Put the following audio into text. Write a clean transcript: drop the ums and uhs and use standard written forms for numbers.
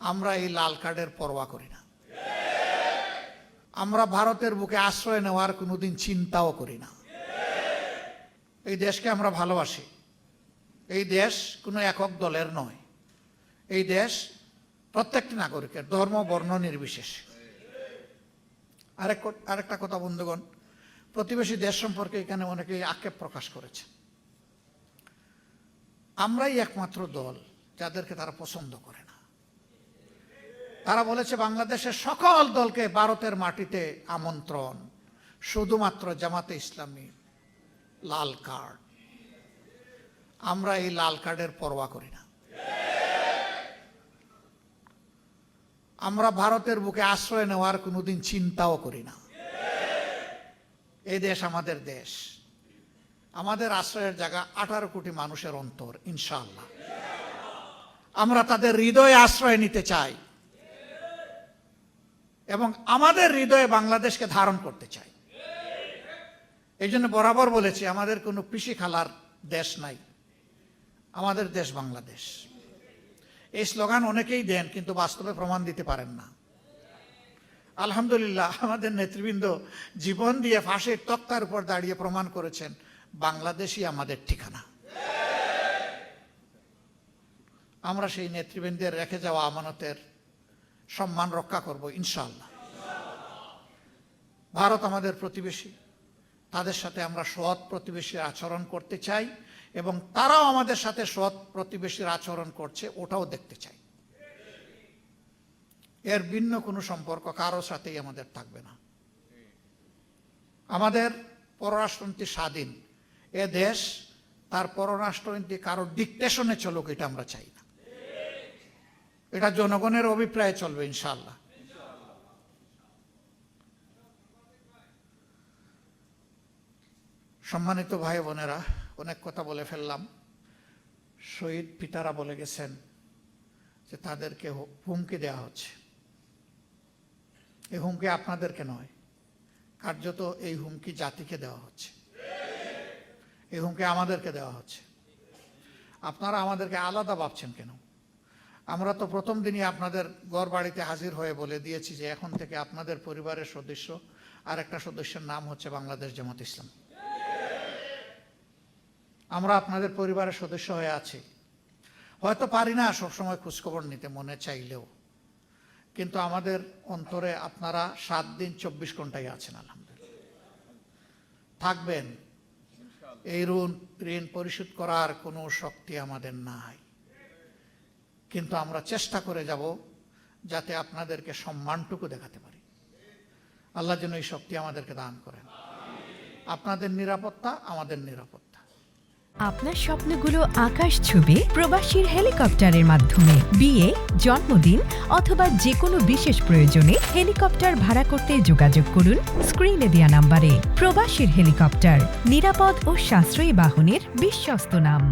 আমরা এই লাল কার্ডের পরোয়া করি না। আমরা ভারতের বুকে আশ্রয় নেওয়ার কোনোদিন চিন্তাও করি না। এই দেশকে আমরা ভালোবাসি। এই দেশ কোনো একক দলের নয়। এই দেশ প্রত্যেকটি নাগরিকের, ধর্ম বর্ণ নির্বিশেষে। আরেকটা কথা বন্ধুগণ, প্রতিবেশী দেশ সম্পর্কে এখানে অনেকেই আক্ষেপ প্রকাশ করেছে। আমরাই একমাত্র দল যাদেরকে তারা পছন্দ করে না। তারা বলেছে বাংলাদেশের সকল দলকে ভারতের মাটিতে আমন্ত্রণ, শুধুমাত্র জামাতে ইসলামী লাল কার্ড। আমরা এই লাল কার্ডের পরোয়া করি না। আমরা ভারতের বুকে আশ্রয় নেওয়ার কোনোদিন চিন্তাও করি না। এই দেশ আমাদের দেশ। আমাদের আশ্রয়ের জায়গা 18 কোটি মানুষের অন্তর, ইনশাআল্লাহ। আমরা তাদের হৃদয়ে আশ্রয় নিতে চাই এবং আমাদের হৃদয়ে বাংলাদেশকে ধারণ করতে চাই। এই জন্য বরাবর বলেছি, আমাদের কোনো পিসি খালার দেশ নাই, আমাদের দেশ বাংলাদেশ। এই স্লোগান অনেকেই দেন, কিন্তু বাস্তবে প্রমাণ দিতে পারেন না। আলহামদুলিল্লাহ, আমাদের নেতৃবৃন্দ জীবন দিয়ে ফাঁসির তক্তার উপর দাঁড়িয়ে প্রমাণ করেছেন বাংলাদেশই আমাদের ঠিকানা। আমরা সেই নেতৃবৃন্দের রেখে যাওয়া আমানতের সম্মান রক্ষা করব ইনশাআল্লাহ। ভারত আমাদের প্রতিবেশী, তাদের সাথে আমরা সৎ প্রতিবেশীর আচরণ করতে চাই এবং তারাও আমাদের সাথে সৎ প্রতিবেশীর আচরণ করছে ওটাও দেখতে চাই। এর ভিন্ন কোনো সম্পর্ক কারোর সাথেই আমাদের থাকবে না। আমাদের পররাষ্ট্রনীতি স্বাধীন। এ দেশ তার পররাষ্ট্রনীতি কারোর ডিকটেশনে চলুক, এটা আমরা চাই না। এটা জনগণের অভিপ্রায়ে চলবে ইনশাআল্লাহ। সম্মানিত ভাই বোনেরা, অনেক কথা বলে ফেললাম। শহীদ পিতারা বলে গেছেন যে তাদেরকে হুমকি দেওয়া হচ্ছে। এই হুমকি আপনাদেরকে নয়, কার্যত এই হুমকি জাতিকে দেওয়া হচ্ছে। এই হুমকি আমাদেরকে দেওয়া হচ্ছে। আপনারা আমাদেরকে আলাদা ভাবছেন কেন? আমরা তো প্রথম দিনই আপনাদের ঘর বাড়িতে হাজির হয়ে বলে দিয়েছি যে এখন থেকে আপনাদের পরিবারের সদস্য আর একটা সদস্যের নাম হচ্ছে বাংলাদেশ জামাত ইসলাম। আমরা আপনাদের পরিবারের সদস্য হয়ে আছি। হয়তো পারি না সবসময় খোঁজখবর নিতে, মনে চাইলেও, কিন্তু আমাদের অন্তরে আপনারা 7 দিন 24 ঘন্টায় আছেন। আলহামদুলিল্লাহ, থাকবেন। এই ঋণ পরিশোধ করার কোনো শক্তি আমাদের নাই, কিন্তু আমরা চেষ্টা করে যাব যাতে আপনাদেরকে সম্মানটুকু দেখাতে পারি। আল্লাহ যেন এই শক্তি আমাদেরকে দান করেন। আপনাদের নিরাপত্তা আমাদের নিরাপত্তা। আপনার স্বপ্নগুলো আকাশ ছুবে প্রবাসীর হেলিকপ্টারের মাধ্যমে। বিয়ে, জন্মদিন অথবা যে কোনো বিশেষ প্রয়োজনে হেলিকপ্টার ভাড়া করতে যোগাযোগ করুন স্ক্রিনে দেয়া নাম্বারে। প্রবাসীর হেলিকপ্টার, নিরাপদ ও সাশ্রয়ী বাহনের বিশ্বস্ত নাম।